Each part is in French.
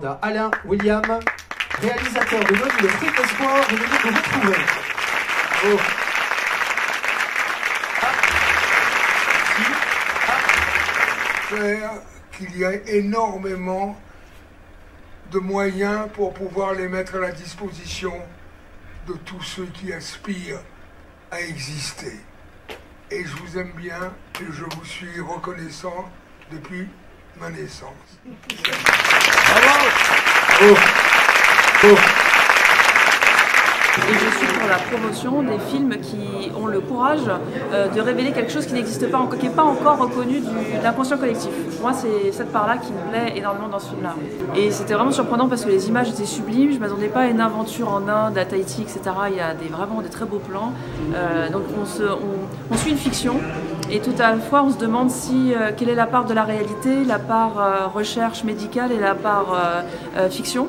à Alain William, réalisateur de Noni le Fric Espoir, venu nous retrouver. Bravo. Qu'il y a énormément de moyens pour pouvoir les mettre à la disposition de tous ceux qui aspirent à exister. Et je vous aime bien et je vous suis reconnaissant depuis ma naissance. Bravo. Oh. Oh. Et je suis pour la promotion des films qui ont le courage de révéler quelque chose qui n'existe pas, qui n'est pas encore reconnu de l'inconscient collectif. Moi, c'est cette part-là qui me plaît énormément dans ce film-là. Et c'était vraiment surprenant parce que les images étaient sublimes. Je ne m'attendais pas à une aventure en Inde, à Tahiti, etc. Il y a vraiment des très beaux plans. Donc on suit une fiction. Et tout à la fois, on se demande quelle est la part de la réalité, la part recherche médicale et la part fiction.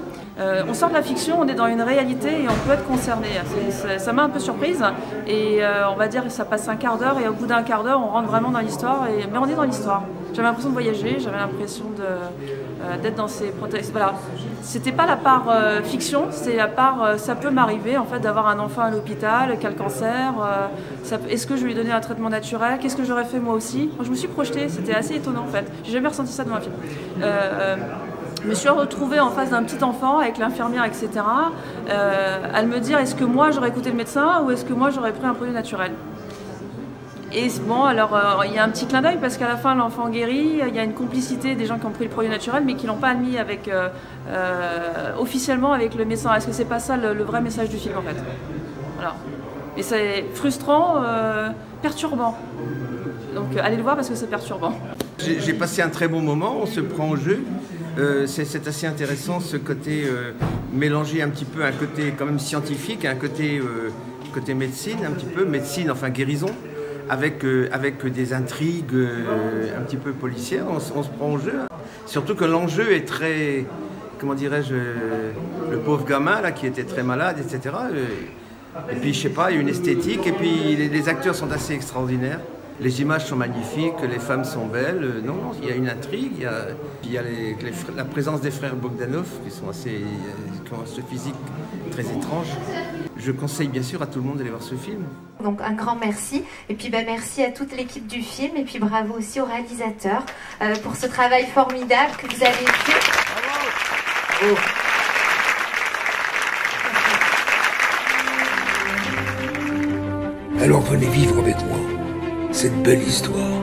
On sort de la fiction, on est dans une réalité et on peut être concerné. Ça m'a un peu surprise et on va dire que ça passe un quart d'heure et au bout d'un quart d'heure, on rentre vraiment dans l'histoire. Mais on est dans l'histoire. J'avais l'impression de voyager, j'avais l'impression d'être dans ces protections. Voilà. C'était pas la part fiction, c'est la part ça peut m'arriver en fait d'avoir un enfant à l'hôpital qui a le cancer. Est-ce que je vais lui donner un traitement naturel? Qu'est-ce que j'aurais fait moi aussi? Je me suis projetée, c'était assez étonnant en fait. J'ai jamais ressenti ça dans un film. Je me suis retrouvée en face d'un petit enfant avec l'infirmière, etc. À me dire est-ce que moi j'aurais écouté le médecin ou est-ce que moi j'aurais pris un produit naturel? Et bon, alors il y a un petit clin d'œil parce qu'à la fin l'enfant guérit, il y a une complicité des gens qui ont pris le produit naturel mais qui l'ont pas admis avec, officiellement avec le médecin. Est-ce que c'est pas ça le vrai message du film en fait? Voilà. Et c'est frustrant, perturbant. Donc allez le voir parce que c'est perturbant. J'ai passé un très bon moment, on se prend au jeu. C'est assez intéressant ce côté mélanger un petit peu un côté quand même scientifique, un côté médecine, un petit peu médecine, enfin guérison, avec des intrigues un petit peu policières. On se prend au jeu. Surtout que l'enjeu est très, comment dirais-je, le pauvre gamin là qui était très malade, etc. Et puis je sais pas, il y a une esthétique et puis les acteurs sont assez extraordinaires. Les images sont magnifiques, les femmes sont belles. Non, il y a une intrigue, il y a la présence des frères Bogdanov qui sont qui ont ce physique très étrange. Je conseille bien sûr à tout le monde d'aller voir ce film. Donc un grand merci et puis merci à toute l'équipe du film et puis bravo aussi au réalisateur pour ce travail formidable que vous avez fait. Bravo. Alors venez vivre avec moi cette belle histoire.